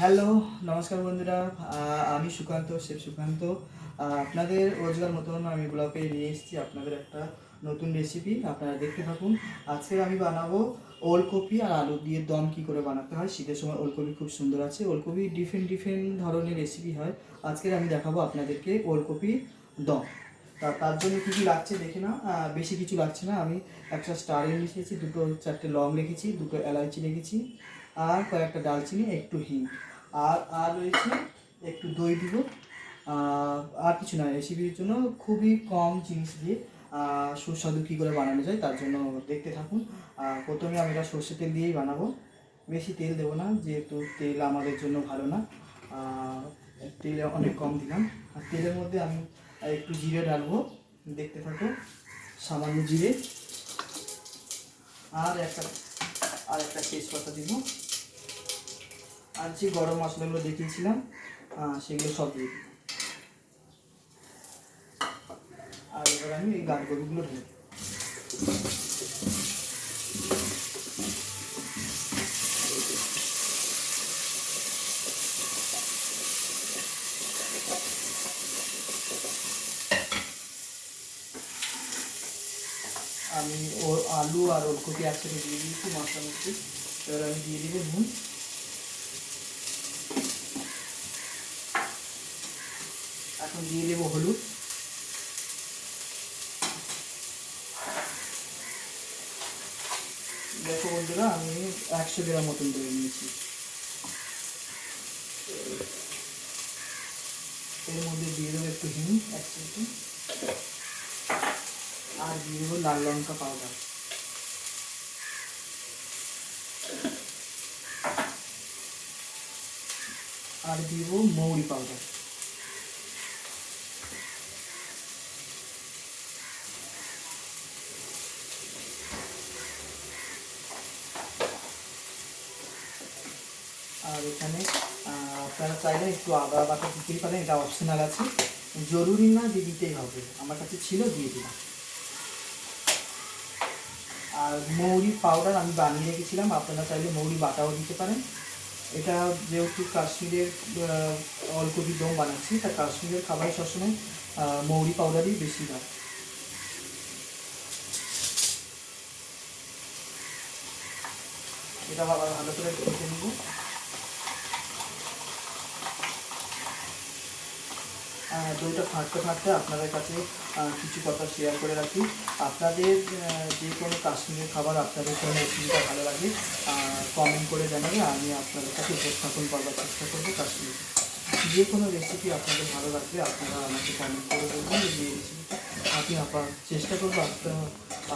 Hello, নমস্কার বন্ধুরা। আমি সুকান্ত, শেফ সুকান্ত। আপনাদের রোজকার মতন আমি ব্লগে নিয়ে এসেছি আপনাদের একটা নতুন রেসিপি। আপনারা দেখতে থাকুন। আজকে আমি বানাবো ওলকপি আর আলু দিয়ে দম কী করে বানাতে হয়। শীতের সময় ওলকপি খুব সুন্দর আছে। ওলকপি ডিফারেন্ট ডিফারেন্ট ধরনের রেসিপি হয়। আজকে আমি দেখাবো আপনাদেরকে ওলকপি দম। তার জন্য কী কী লাগছে দেখে না, বেশি কিছু লাগছে না। আমি একটা স্টার মিশিয়েছি, দুটো চারটে লং রেখেছি, দুটো এলাচি রেখেছি, আর কয়েকটা দালচিনি, একটু হিং, আর রয়েছে একটু দই দিব। আর কিছু না। রেসিপির জন্য খুবই কম জিনিস দিয়ে সুস্বাদু কী করে বানানো যায় তার জন্য দেখতে থাকুন। প্রথমে আমি এটা সর্ষে তেল দিয়েই বানাবো, বেশি তেল দেবো না, যেহেতু তেল আমাদের জন্য ভালো না। তেলে অনেক কম দিলাম। আর তেলের মধ্যে আমি একটু জিরে ডালবো, দেখতে থাকো। সামান্য জিরে, আর একটা তেজপাতা দিব, আর যে গরম মশলাগুলো দেখিয়েছিলাম সেগুলো সব দিয়ে দিই। আর এবার আমি এই গাঁটগরুগুলো ঢেলে আমি আলু আর ওলকপি একসাথে দিয়ে দিয়েছি মশলা মশলি। এবার আমি দিয়ে দিব নুন, এখন দিয়ে দেবো হলুদ, দেখো বন্ধুরা আমি 100 গ্রাম মতন দই নিয়েছি। এর মধ্যে দিয়ে দেবো একটু হিং, 1 চিমটি, আর দিয়ে দেবো লাল লঙ্কা পাউডার, আর দিব মৌরি পাউডার। আর এখানে আপনারা চাইলে একটু আদা বাটা দিতেই পারেন, এটা অপশনাল আছে, জরুরি না যে দিতেই হবে, আমার কাছে ছিল দিয়ে দিলাম। আর মৌরি পাউডার আমি বানিয়ে রেখেছিলাম, আপনারা চাইলে মৌরি বাটাও দিতে পারেন। এটা যেহেতু কাশ্মীরের ওলকপি দম বানাচ্ছি, তা কাশ্মীরের খাবারে সবসময় মৌরি পাউডারই বেশি হয়। এটা ভালো করে ভেজে নেব। দইটা ফাটতে ফাটতে আপনাদের কাছে কিছু কথা শেয়ার করে রাখি। আপনাদের যে কোনো কাশ্মীরের খাবার আপনাদের কোনো রেসিপিটা ভালো লাগে কমেন্ট করে জানালে আমি আপনাদের কাছে উপস্থাপন করবার চেষ্টা করবো। কাশ্মীর যে কোনো রেসিপি আপনাদের ভালো লাগবে আপনারা আমাকে কমেন্ট করে বলবেন, যে রেসিপিটা আমি চেষ্টা করবো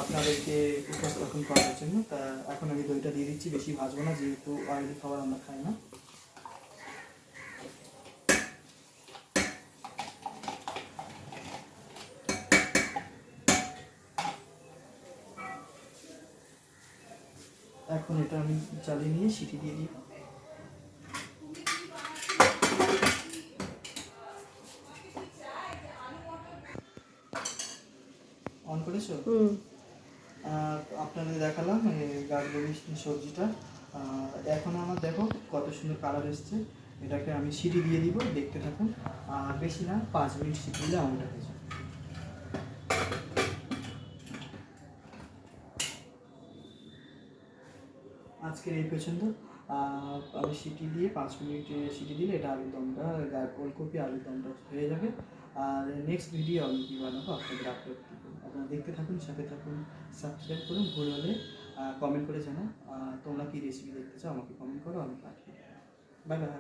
আপনাদেরকে উপস্থাপন করার জন্য। তা এখন আমি দইটা দিয়ে দিচ্ছি, বেশি ভাজবো না, যেহেতু অয়েলি খাবার আমরা খাই না। এখন এটা আমি চালিয়ে নিয়ে সিটি দিয়ে দিই। অন করেছো? আপনাদের দেখালাম গাজরের সবজিটা। এখন আমার দেখো কত সুন্দর কালার এসছে। এটাকে আমি সিটি দিয়ে দিব, দেখতে থাকুন। বেশি না, 5 মিনিট সিটি দিলে আমার এটা হয়ে যাবে। আজকের এই পর্যন্ত। আমি সিটি দিয়ে 5 মিনিট সিটি দিলে এটা আলুর দমটা, ওলকপি আলুর দমটা হয়ে যাবে। আর নেক্সট ভিডিও আমি কী বানাবো আপনাদের আপলোড দিব, আপনারা দেখতে থাকুন, সাথে থাকুন, সাবস্ক্রাইব করুন। ভুল হলে কমেন্ট করে জানাও। তোমরা কী রেসিপি দেখতে চাও আমাকে কমেন্ট করো, আমি পাঠিয়ে দেবো। Bye bye.